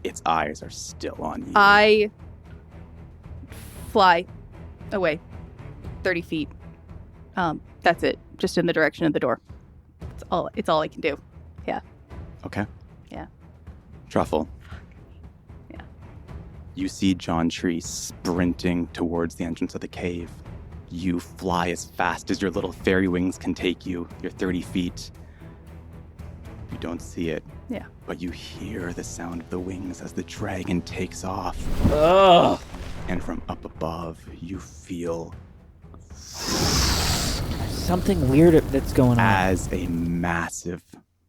Its eyes are still on you. I fly away 30 feet. That's it. Just in the direction of the door. It's all I can do. Okay. Yeah. Truffle. Yeah. You see John Tree sprinting towards the entrance of the cave. You fly as fast as your little fairy wings can take you. You're 30 feet. You don't see it. Yeah. But you hear the sound of the wings as the dragon takes off. Ugh. And from up above, you feel Something weird that's going on. as a massive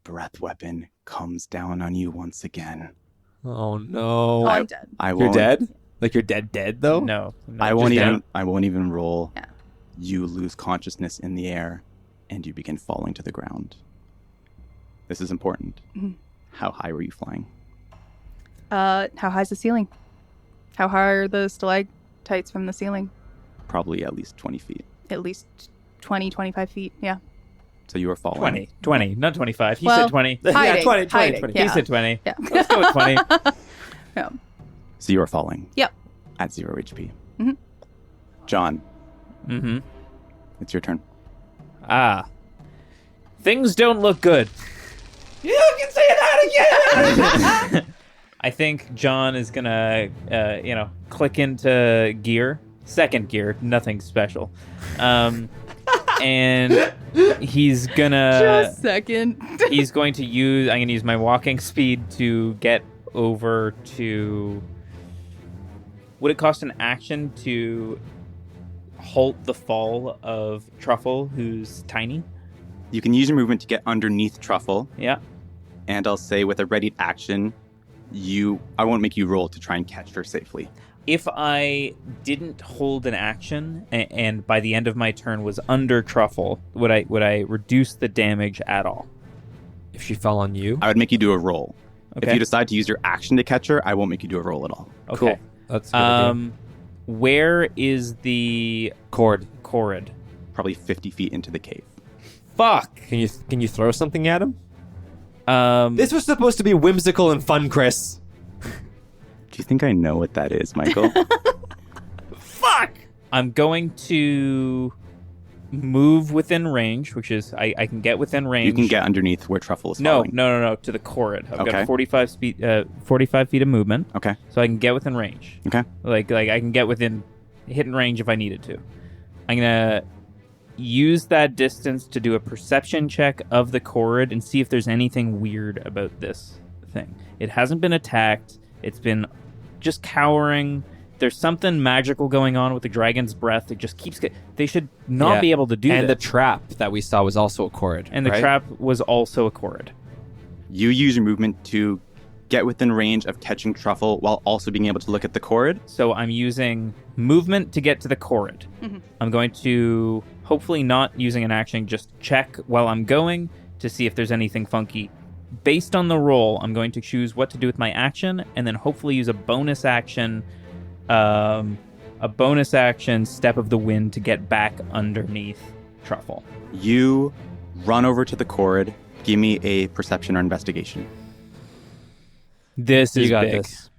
breath weapon comes down on you once again. Oh, no. Oh, I'm dead. I You're won't, dead? Like you're dead, though? No. I won't just even. down. I won't even roll. Yeah. You lose consciousness in the air, and you begin falling to the ground. This is important. Mhm. How high were you flying? How high's the ceiling? How high are the stalactites from the ceiling? Probably at least 20 feet. At least 20, 25 feet. Yeah. So you were falling. 20, not 25. He Well, said 20. Yeah, Hiding, 20. hiding, He yeah. said 20. Yeah. Let's go with 20. Yeah. So you were falling. Yep. At 0 HP. Mhm. John, Mm-hmm. it's your turn. Things don't look good. You can say that again! I think John is gonna, click into gear. Second gear, nothing special. And he's gonna... Just second. He's going to use... I'm going to use my walking speed to get over to... Would it cost an action to halt the fall of Truffle, who's tiny? You can use your movement to get underneath Truffle, Yeah. and I'll say with a readied action, I won't make you roll to try and catch her safely. If I didn't hold an action and by the end of my turn was under Truffle, would I reduce the damage at all? If she fell on you? I would make you do a roll. Okay. If you decide to use your action to catch her, I won't make you do a roll at all. Okay. Cool. That's a good idea. Where is the Cord. Chorid? Probably 50 feet into the cave. Fuck. Can you throw something at him? Um, This was supposed to be whimsical and fun, Chris. Do you think I know what that is, Michael? Fuck. I'm going to move within range, which is I can get within range. You can get underneath where Truffle is No, falling. no, to the Chorid. I've Okay. got 45 feet of movement, Okay. so I can get within range. Okay. Like I can get within hitting range if I needed to. I'm gonna use that distance to do a perception check of the Chorid and see if there's anything weird about this thing. It hasn't been attacked. It's been just cowering. There's something magical going on with the dragon's breath. It just keeps they should not Yeah. be able to do And this. the trap that we saw was also a cord. And the right? trap was also a Chorid. You use your movement to get within range of catching Truffle while also being able to look at the Chorid. So I'm using movement to get to the Chorid. Mhm. I'm going to, hopefully not using an action, just check while I'm going to see if there's anything funky. Based on the roll, I'm going to choose what to do with my action, and then hopefully use a bonus action Step of the Wind to get back underneath Truffle. You run over to the Chorid. Give me a perception or investigation. This is You got big. this.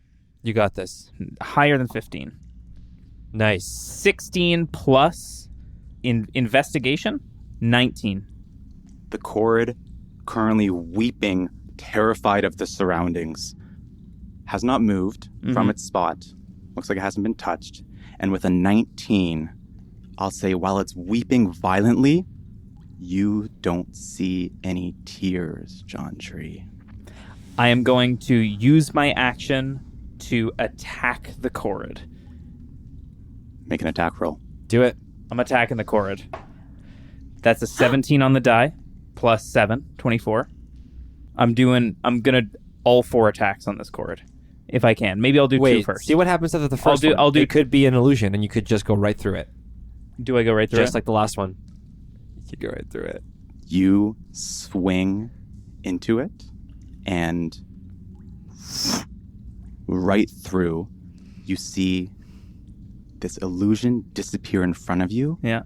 You got this. Higher than 15. Nice. 16 plus in investigation, 19. The Chorid, currently weeping, terrified of the surroundings, has not moved from its spot. Looks like it hasn't been touched. And with a 19, I'll say while it's weeping violently, you don't see any tears, John Tree. I am going to use my action to attack the Korrid. Make an attack roll. Do it. I'm attacking the Korrid. That's a 17 on the die, plus 7, 24. I'm gonna all 4 attacks on this Korrid, if I can. Maybe I'll do 2 first. See what happens after the first one. I'll do. It could be an illusion, and you could just go right through it. Do I go right through Just it? like the last one. You could go right through it. You swing into it, and right through, you see this illusion disappear in front of you. Yeah.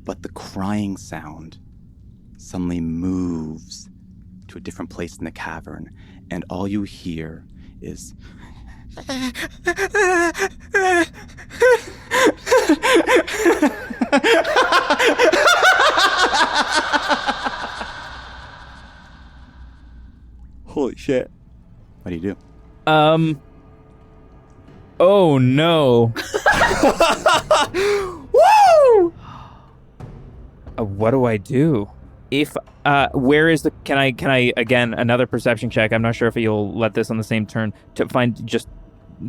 But the crying sound suddenly moves to a different place in the cavern, and all you hear is Holy shit. what do you do? Oh no. Woo! What do I do? If where is the can I again another perception check? I'm not sure if you'll let this on the same turn to just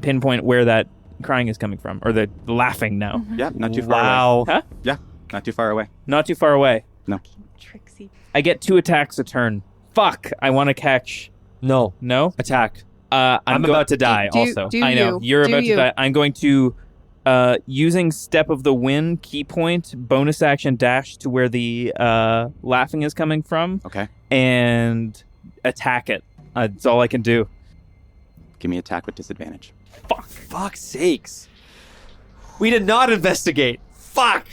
pinpoint where that crying is coming from or the laughing now. Yeah, not too far Wow. away. Huh? Yeah, not too far away. Not too far away. No. Trixie. I get 2 attacks a turn. Fuck. I want to catch. No. No. Attack. I'm about to die also. I know. You're about to die. I'm going to using Step of the Wind key point bonus action dash to where the laughing is coming from Okay. and attack it. That's all I can do. Give me attack with disadvantage. Fuck. Fuck's sakes. We did not investigate. Fuck.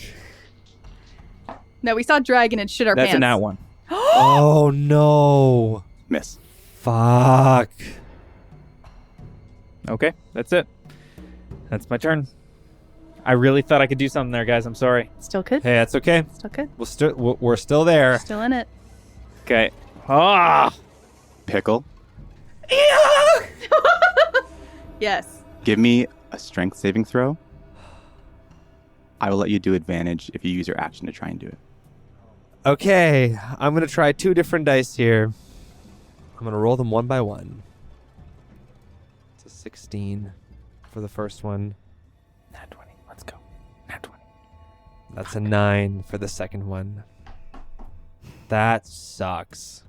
No, we saw dragon and shit our That's pants. a nat 1. Oh no. Miss. Fuck. Okay, that's it. That's my turn. I really thought I could do something there, guys. I'm sorry. Still good. Hey, that's okay. Still good. We're still there. Still in it. Okay. Ah. Pickle, Yes. give me a strength saving throw. I will let you do advantage if you use your action to try and do it. Okay, I'm going to try 2 different dice here. I'm going to roll them one by one. It's a 16 for the first one. Nat 20. Let's go. Nat 20. That's a 9 for the second one. That sucks.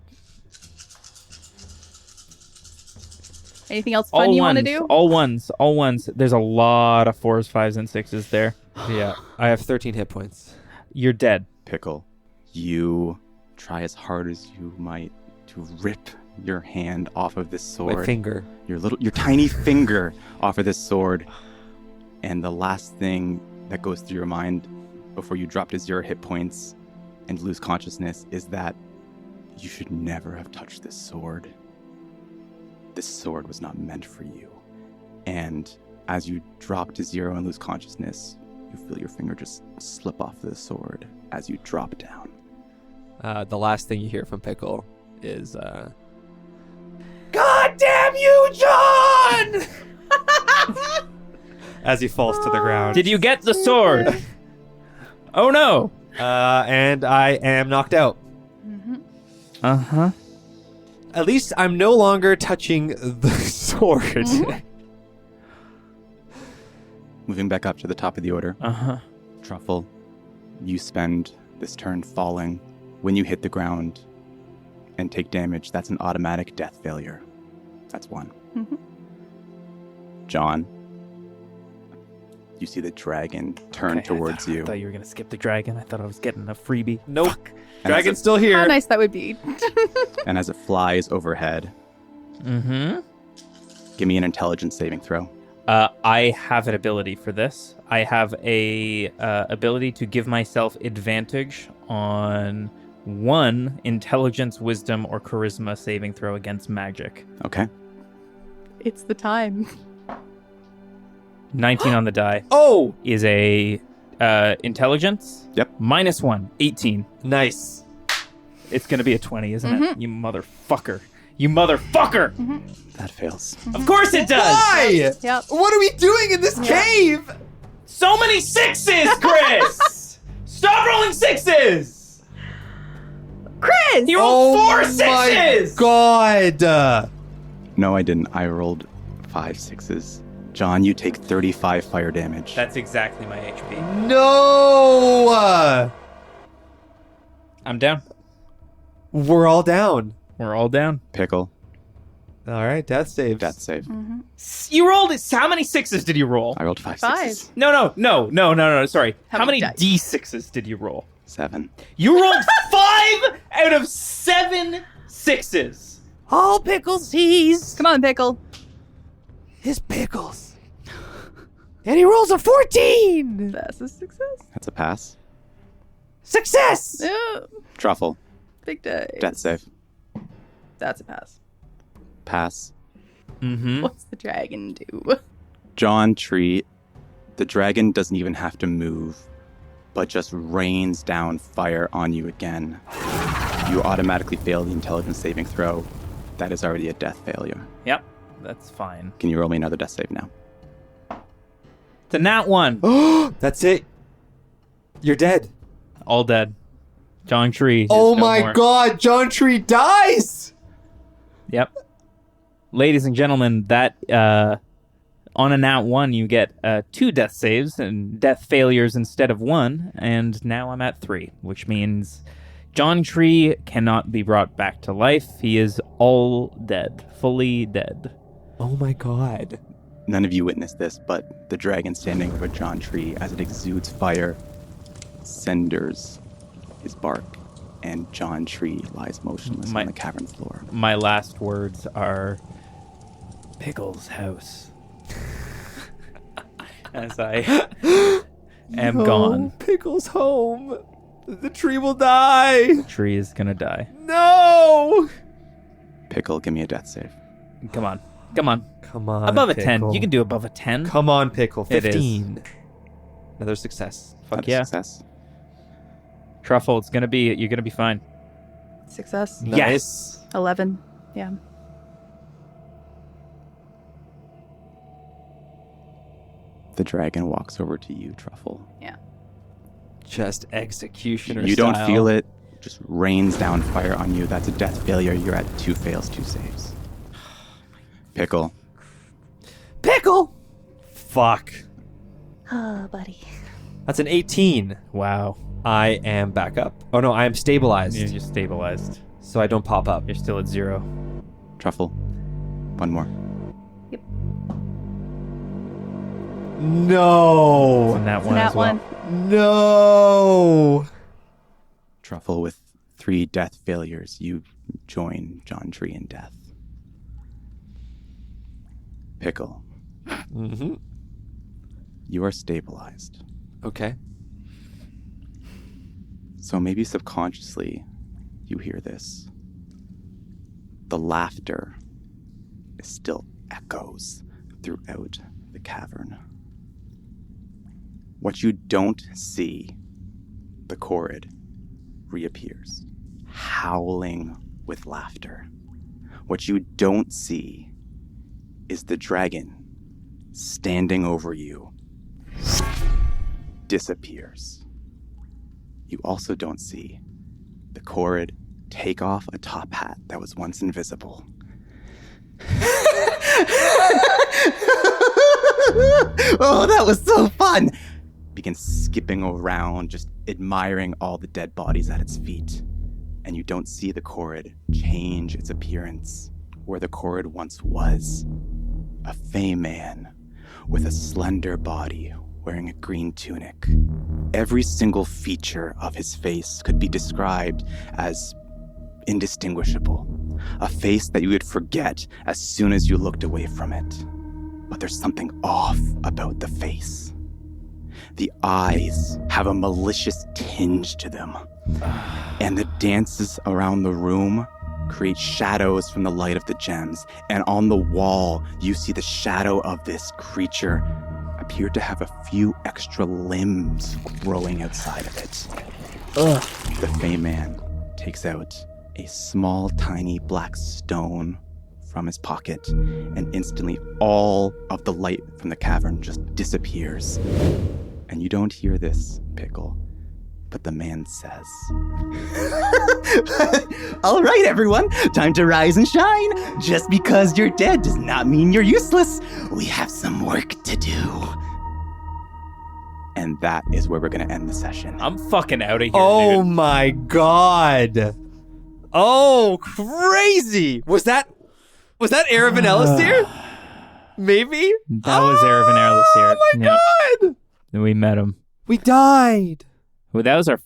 Anything else fun you want to do? All ones. All ones. There's a lot of 4s, 5s, and 6s there. Yeah, I have 13 hit points. You're dead. Pickle, you try as hard as you might to rip your hand off of this sword. My finger. Your tiny finger off of this sword. And the last thing that goes through your mind before you drop to 0 hit points and lose consciousness is that you should never have touched this sword. This sword was not meant for you. And as you drop to 0 and lose consciousness, you feel your finger just slip off the sword as you drop down. The last thing you hear from Pickle is, God damn you, John! as he falls to the ground. Did you get the sword? Oh no. And I am knocked out. Uh-huh. At least I'm no longer touching the sword. Moving back up to the top of the order. Uh-huh. Truffle, you spend this turn falling. When you hit the ground and take damage, that's an automatic death failure. That's 1. John, you see the dragon turn towards you. I thought you were going to skip the dragon. I thought I was getting a freebie. Nope. And Dragon's still here. How nice that would be. And as it flies overhead, Mm-hmm. give me an intelligence saving throw. I have an ability for this. I have a ability to give myself advantage on 1 intelligence, wisdom, or charisma saving throw against magic. Okay. It's the time. 19 on the die Oh, is a intelligence. Yep. -1, 18. nice. It's going to be a 20, isn't it? You motherfucker. You motherfucker! That fails. Of course it does! Why? Yep. What are we doing in this cave? So many 6s, Chris! Stop rolling 6s! Chris! He rolled 4 6s! My God. No, I didn't. I rolled 5 6s. John, you take 35 fire damage. That's exactly my HP. No! I'm down. We're all down. We're all down. Pickle, All right, death saves. death save. You rolled it. How many 6s did you roll? I rolled 5 5. 6s. No. Sorry. How How many many D6s did you roll? 7. You rolled 5 out of 7 6s. All Pickle sees Come on, Pickle. is Pickles. And he rolls a 14! That's a success. That's a pass. Success! Truffle, Big day. death save. That's a pass. Pass. Mm-hmm. What's the dragon do? John Tree, the dragon doesn't even have to move, but just rains down fire on you again. You automatically fail the intelligence saving throw. That is already a death failure. Yep. That's fine. Can you roll me another death save now? It's a nat 1. That's it. You're dead. All dead. John Tree. is Oh no my more. god, John Tree dies! Yep. Ladies and gentlemen, that on a nat 1 you get 2 death saves and death failures instead of 1, and now I'm at 3, which means John Tree cannot be brought back to life. He is all dead, fully dead. Oh my god. None of you witnessed this, but the dragon standing over John Tree as it exudes fire, cinders his bark, and John Tree lies motionless on the cavern floor. My last words are Pickle's house. As I am gone. Pickle's home. The tree will die. Tree is gonna die. No! Pickle, give me a death save. Come on. Come on. Come on. Above a Pickle. 10. You can do above a 10. Come on, Pickle. It is. 15. Another success. Fuck That is yeah. success. Truffle, you're gonna be fine. Success. Yes. 11. Yeah. The dragon walks over to you, Truffle. Just executioner You don't style. feel it. Just rains down fire on you. That's a death failure. You're at 2 fails, 2 saves. Pickle. Pickle! Fuck. Oh, buddy. That's an 18. Wow. I am back up. Oh no, I am stabilized. You're just stabilized. So I don't pop up. You're still at 0. Truffle. One more. No. And that It's one that as well. one. No. Truffle, with 3 death failures, you join John Tree in death. Pickle. Mm-hmm. You are stabilized. Okay. So maybe subconsciously, you hear this. The laughter still echoes throughout the cavern. What you don't see, the Corrid reappears, howling with laughter. What you don't see is the dragon standing over you disappears. You also don't see the Corrid take off a top hat that was once invisible. Oh, that was so fun! Begins skipping around, just admiring all the dead bodies at its feet. And you don't see the Corrid change its appearance where the Corrid once was. A Fey man with a slender body wearing a green tunic. Every single feature of his face could be described as indistinguishable. A face that you would forget as soon as you looked away from it. But there's something off about the face. The eyes have a malicious tinge to them. And the dances around the room create shadows from the light of the gems. And on the wall, you see the shadow of this creature appear to have a few extra limbs growing outside of it. The Fey man takes out a small, tiny black stone from his pocket, and instantly all of the light from the cavern just disappears. And you don't hear this, Pickle, But the man says, "All right, everyone, time to rise and shine. Just because you're dead does not mean you're useless. We have some work to do." And that is where we're going to end the session. I'm fucking out of here, Oh dude. my god. Oh, crazy. Was that Aravan Ellisir? Maybe? That was Aravan Ellisir. Oh my god. We met him. We died. Well, that was a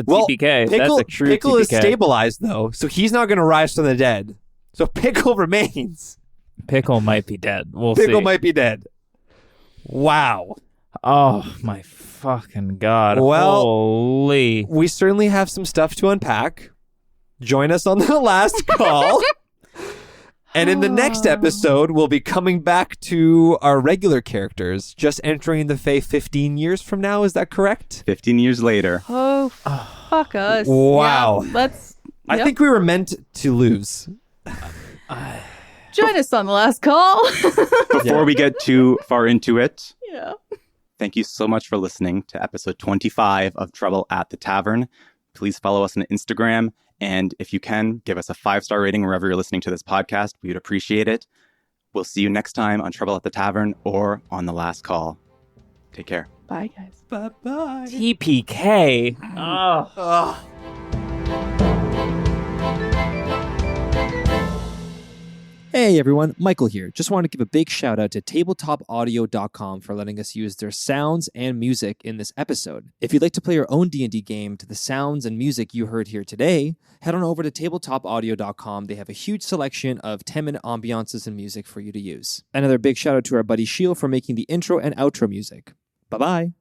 TPK. Pickle, That's a true Pickle TPK. is stabilized though, so he's not going to rise from the dead. So Pickle remains. Pickle might be dead. We'll Pickle see. might be dead. Wow. Oh my fucking god. Well, Holy. we certainly have some stuff to unpack. Join us on the last call. And in the next episode, we'll be coming back to our regular characters, just entering the Fae 15 years from now. Is that correct? 15 years later. Oh, fuck us. Wow. Yeah, let's I Yep. think we were meant to lose. join us on the last call. Before we get too far into it, Yeah. thank you so much for listening to episode 25 of Trouble at the Tavern. Please follow us on Instagram. And if you can, give us a 5-star rating wherever you're listening to this podcast. We would appreciate it. We'll see you next time on Trouble at the Tavern or on The Last Call. Take care. Bye, guys. Bye-bye. TPK. Oh. Hey everyone, Michael here. Just want to give a big shout out to tabletopaudio.com for letting us use their sounds and music in this episode. If you'd like to play your own D&D game to the sounds and music you heard here today, head on over to tabletopaudio.com. They have a huge selection of 10-minute ambiances and music for you to use. Another big shout out to our buddy Sheel for making the intro and outro music. Bye-bye.